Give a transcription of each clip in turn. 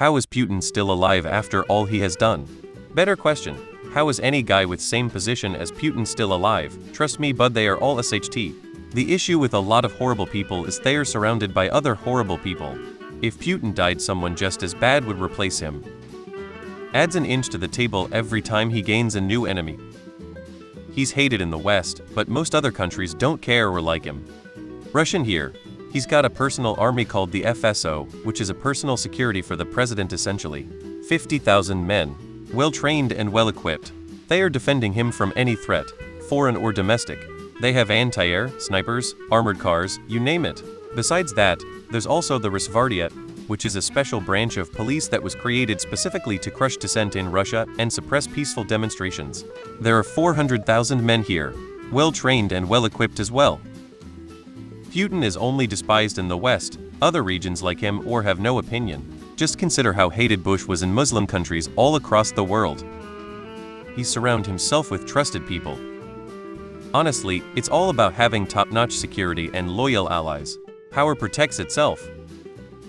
How is Putin still alive after all he has done? Better question. How is any guy with same position as Putin still alive? Trust me bud, they are all SHT. The issue with a lot of horrible people is they are surrounded by other horrible people. If Putin died, someone just as bad would replace him. Adds an inch to the table every time he gains a new enemy. He's hated in the West, but most other countries don't care or like him. Russian here. He's got a personal army called the FSO, which is a personal security for the president essentially. 50,000 men. Well-trained and well-equipped. They are defending him from any threat, foreign or domestic. They have anti-air, snipers, armored cars, you name it. Besides that, there's also the Rosgvardia, which is a special branch of police that was created specifically to crush dissent in Russia and suppress peaceful demonstrations. There are 400,000 men here, well-trained and well-equipped as well. Putin is only despised in the West, other regions like him or have no opinion. Just consider how hated Bush was in Muslim countries all across the world. He surrounds himself with trusted people. Honestly, it's all about having top-notch security and loyal allies. Power protects itself.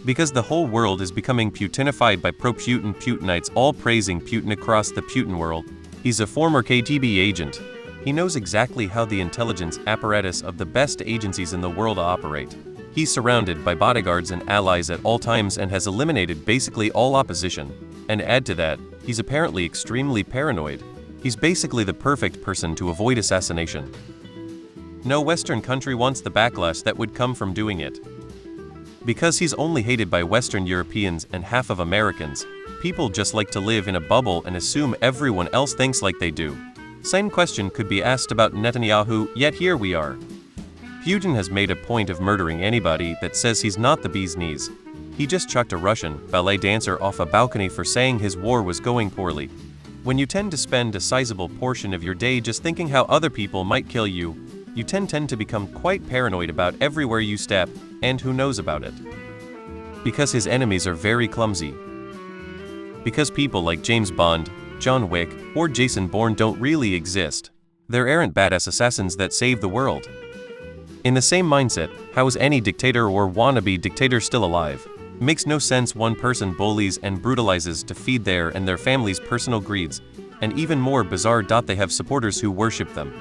Because the whole world is becoming Putinified by pro-Putin Putinites all praising Putin across the Putin world. He's a former KGB agent. He knows exactly how the intelligence apparatus of the best agencies in the world operate. He's surrounded by bodyguards and allies at all times and has eliminated basically all opposition. And add to that, he's apparently extremely paranoid. He's basically the perfect person to avoid assassination. No Western country wants the backlash that would come from doing it. Because he's only hated by Western Europeans and half of Americans, people just like to live in a bubble and assume everyone else thinks like they do. Same question could be asked about Netanyahu, yet here we are. Putin has made a point of murdering anybody that says he's not the bee's knees. He just chucked a Russian ballet dancer off a balcony for saying his war was going poorly. When you tend to spend a sizable portion of your day just thinking how other people might kill you, you tend to become quite paranoid about everywhere you step, and who knows about it. Because his enemies are very clumsy. Because people like James Bond, John Wick, or Jason Bourne don't really exist. There aren't badass assassins that save the world. In the same mindset, how is any dictator or wannabe dictator still alive? Makes no sense. One person bullies and brutalizes to feed their and their family's personal greeds, and even more bizarre. They have supporters who worship them.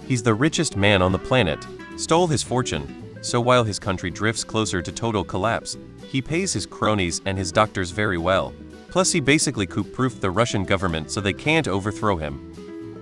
He's the richest man on the planet, stole his fortune, so while his country drifts closer to total collapse, he pays his cronies and his doctors very well. Plus he basically coup-proofed the Russian government so they can't overthrow him.